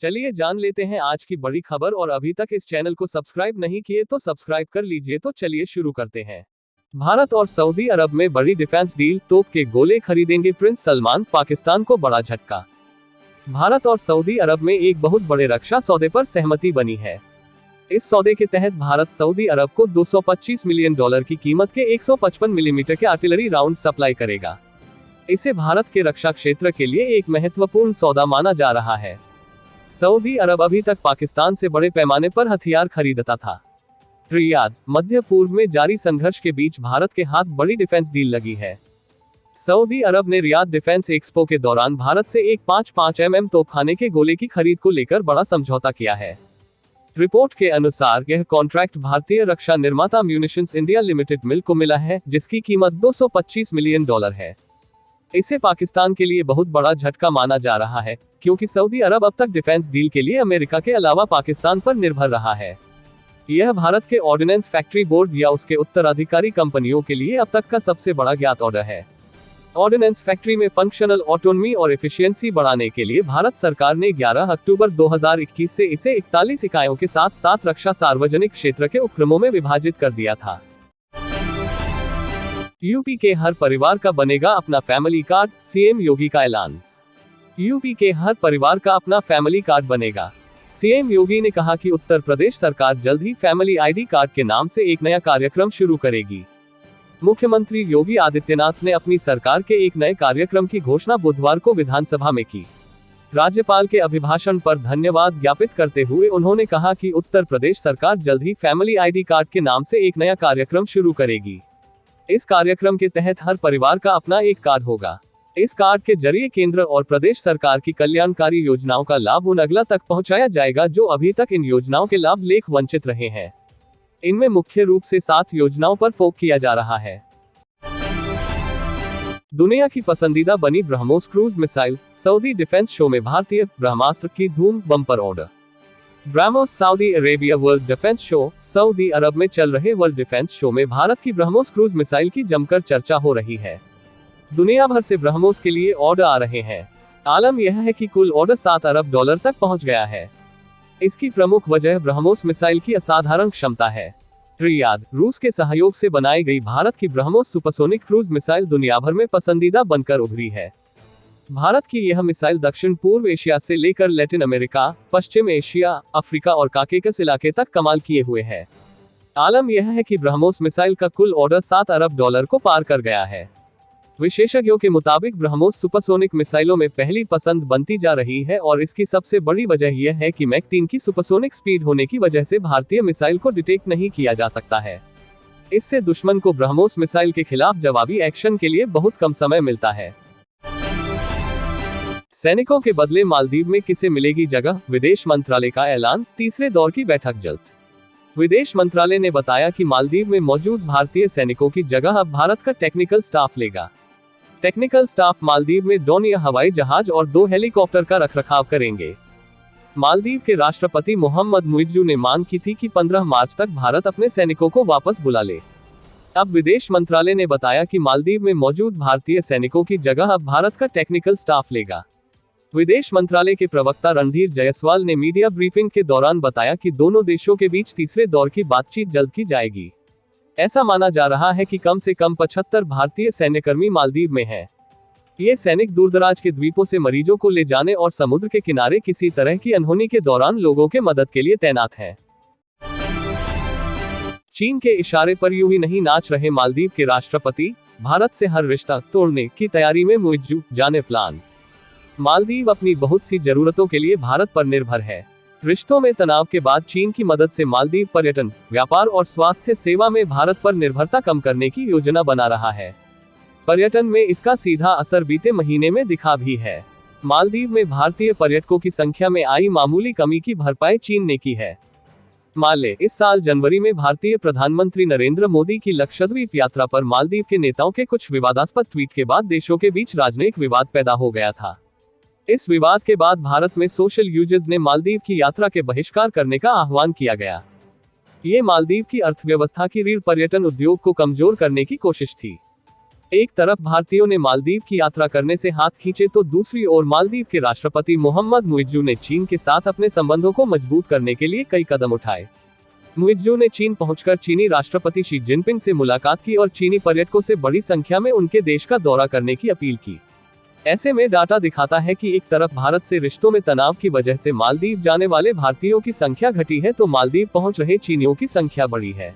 चलिए जान लेते हैं आज की बड़ी खबर। और अभी तक इस चैनल को सब्सक्राइब नहीं किए तो सब्सक्राइब कर लीजिए। तो चलिए शुरू करते हैं। भारत और सऊदी अरब में बड़ी डिफेंस डील, तोप के गोले खरीदेंगे प्रिंस सलमान, पाकिस्तान को बड़ा झटका। भारत और सऊदी अरब में एक बहुत बड़े रक्षा सौदे पर सहमति बनी है। इस सौदे के तहत भारत सऊदी अरब को $225 मिलियन की कीमत के 155 मिलीमीटर के आर्टिलरी राउंड सप्लाई करेगा। इसे भारत के रक्षा क्षेत्र के लिए एक महत्वपूर्ण सौदा माना जा रहा है। सऊदी अरब अभी तक पाकिस्तान से बड़े पैमाने पर हथियार खरीदता था। रियाद, मध्य पूर्व में जारी संघर्ष के बीच भारत के हाथ बड़ी डिफेंस डील लगी है। सऊदी अरब ने रियाद डिफेंस एक्सपो के दौरान भारत से एक 5.5 mm तोपखाने के गोले की खरीद को लेकर बड़ा समझौता किया है। रिपोर्ट के अनुसार यह कॉन्ट्रैक्ट भारतीय रक्षा निर्माता म्यूनिशंस इंडिया लिमिटेड मिल को मिला है, जिसकी कीमत $225 मिलियन है। इसे पाकिस्तान के लिए बहुत बड़ा झटका माना जा रहा है, क्योंकि सऊदी अरब अब तक डिफेंस डील के लिए अमेरिका के अलावा पाकिस्तान पर निर्भर रहा है। यह भारत के ऑर्डिनेंस फैक्ट्री बोर्ड या उसके उत्तराधिकारी कंपनियों के लिए अब तक का सबसे बड़ा ज्ञात ऑर्डर है। ऑर्डिनेंस फैक्ट्री में फंक्शनल ऑटोनॉमी और एफिशिएंसी बढ़ाने के लिए भारत सरकार ने 11 अक्टूबर 2021 से इसे 41 इकाइयों के साथ 7 रक्षा सार्वजनिक क्षेत्र के उपक्रमों में विभाजित कर दिया था। यूपी के हर परिवार का बनेगा अपना फैमिली कार्ड, सीएम योगी का ऐलान। यूपी के हर परिवार का अपना फैमिली कार्ड बनेगा। सीएम योगी ने कहा कि उत्तर प्रदेश सरकार जल्द ही फैमिली आईडी कार्ड के नाम से एक नया कार्यक्रम शुरू करेगी। मुख्यमंत्री योगी आदित्यनाथ ने अपनी सरकार के एक नए कार्यक्रम की घोषणा बुधवार को विधानसभा में की। राज्यपाल के अभिभाषण पर धन्यवाद ज्ञापित करते हुए उन्होंने कहा कि उत्तर प्रदेश सरकार जल्द ही फैमिली आईडी कार्ड के नाम से एक नया कार्यक्रम शुरू करेगी। इस कार्यक्रम के तहत हर परिवार का अपना एक कार्ड होगा। इस कार्ड के जरिए केंद्र और प्रदेश सरकार की कल्याणकारी योजनाओं का लाभ उन अगला तक पहुंचाया जाएगा जो अभी तक इन योजनाओं के लाभ लेख वंचित रहे हैं। इनमें मुख्य रूप से 7 योजनाओं पर फोकस किया जा रहा है। दुनिया की पसंदीदा बनी BrahMos cruise missile, Saudi defence show में भारतीय ब्रह्मास्त्र की धूम, bumper order. BrahMos Saudi Arabia world defence show. Saudi अरब में चल रहे वर्ल्ड डिफेंस शो में भारत की ब्रह्मोस क्रूज मिसाइल की जमकर चर्चा हो रही है। दुनिया भर से ब्रह्मोस के लिए ऑर्डर आ रहे हैं। आलम यह है कि कुल ऑर्डर $7 अरब तक पहुंच गया है। इसकी प्रमुख वजह ब्रह्मोस मिसाइल की असाधारण क्षमता है। रियाद, रूस के सहयोग से बनाई गई भारत की ब्रह्मोस सुपरसोनिक क्रूज मिसाइल दुनिया भर में पसंदीदा बनकर उभरी है। भारत की यह मिसाइल दक्षिण पूर्व एशिया से लेकर लैटिन अमेरिका, पश्चिम एशिया, अफ्रीका और काकेकस इलाके तक कमाल किए हुए है। आलम यह है कि ब्रह्मोस मिसाइल का कुल ऑर्डर $7 अरब को पार कर गया है। विशेषज्ञों के मुताबिक ब्रह्मोस सुपरसोनिक मिसाइलों में पहली पसंद बनती जा रही है और इसकी सबसे बड़ी वजह यह है कि मैक 3 की सुपरसोनिक स्पीड होने की वजह से भारतीय मिसाइल को डिटेक्ट नहीं किया जा सकता है। इससे दुश्मन को ब्रह्मोस मिसाइल के खिलाफ जवाबी एक्शन के लिए बहुत कम समय मिलता है। सैनिकों के बदले मालदीव में किसे मिलेगी जगह, विदेश मंत्रालय का ऐलान। तीसरे दौर की बैठक जल्द। विदेश मंत्रालय ने बताया कि मालदीव में मौजूद भारतीय सैनिकों की जगह अब भारत का टेक्निकल स्टाफ लेगा। टेक्निकल स्टाफ मालदीव में ड्रोन या हवाई जहाज और 2 हेलीकॉप्टर का रखरखाव करेंगे। मालदीव के राष्ट्रपति मोहम्मद मुइज्जू ने मांग की थी कि 15 मार्च तक भारत अपने सैनिकों को वापस बुला ले। अब विदेश मंत्रालय ने बताया कि मालदीव में मौजूद भारतीय सैनिकों की जगह अब भारत का टेक्निकल स्टाफ लेगा। विदेश मंत्रालय के प्रवक्ता रणधीर जायसवाल ने मीडिया ब्रीफिंग के दौरान बताया कि दोनों देशों के बीच तीसरे दौर की बातचीत जल्द की जाएगी। ऐसा माना जा रहा है कि कम से कम 75 भारतीय सैन्यकर्मी मालदीव में हैं। ये सैनिक दूरदराज के द्वीपों से मरीजों को ले जाने और समुद्र के किनारे किसी तरह की अनहोनी के दौरान लोगों के मदद के लिए तैनात हैं। चीन के इशारे पर यूं ही नहीं नाच रहे मालदीव के राष्ट्रपति, भारत से हर रिश्ता तोड़ने की तैयारी में मुइज्जू, जाने प्लान। मालदीव अपनी बहुत सी जरूरतों के लिए भारत पर निर्भर है। रिश्तों में तनाव के बाद चीन की मदद से मालदीव पर्यटन, व्यापार और स्वास्थ्य सेवा में भारत पर निर्भरता कम करने की योजना बना रहा है। पर्यटन में इसका सीधा असर बीते महीने में दिखा भी है। मालदीव में भारतीय पर्यटकों की संख्या में आई मामूली कमी की भरपाई चीन ने की है। माले, इस साल जनवरी में भारतीय प्रधानमंत्री नरेंद्र मोदी की लक्षद्वीप यात्रा पर मालदीव के नेताओं के कुछ विवादास्पद ट्वीट के बाद देशों के बीच राजनयिक विवाद पैदा हो गया था। इस विवाद के बाद भारत में सोशल यूजर्स ने मालदीव की यात्रा के बहिष्कार करने का आह्वान किया गया। ये मालदीव की अर्थव्यवस्था की रीढ़ पर्यटन उद्योग को कमजोर करने की कोशिश थी। एक तरफ भारतीयों ने मालदीव की यात्रा करने से हाथ खींचे तो दूसरी ओर मालदीव के राष्ट्रपति मोहम्मद मुइज्जू ने चीन के साथ अपने संबंधों को मजबूत करने के लिए कई कदम उठाए। मुइज्जू ने चीन पहुंचकर चीनी राष्ट्रपति शी जिनपिंग से मुलाकात की और चीनी पर्यटकों से बड़ी संख्या में उनके देश का दौरा करने की अपील की। ऐसे में डाटा दिखाता है कि एक तरफ भारत से रिश्तों में तनाव की वजह से मालदीव जाने वाले भारतीयों की संख्या घटी है तो मालदीव पहुंच रहे चीनियों की संख्या बढ़ी है।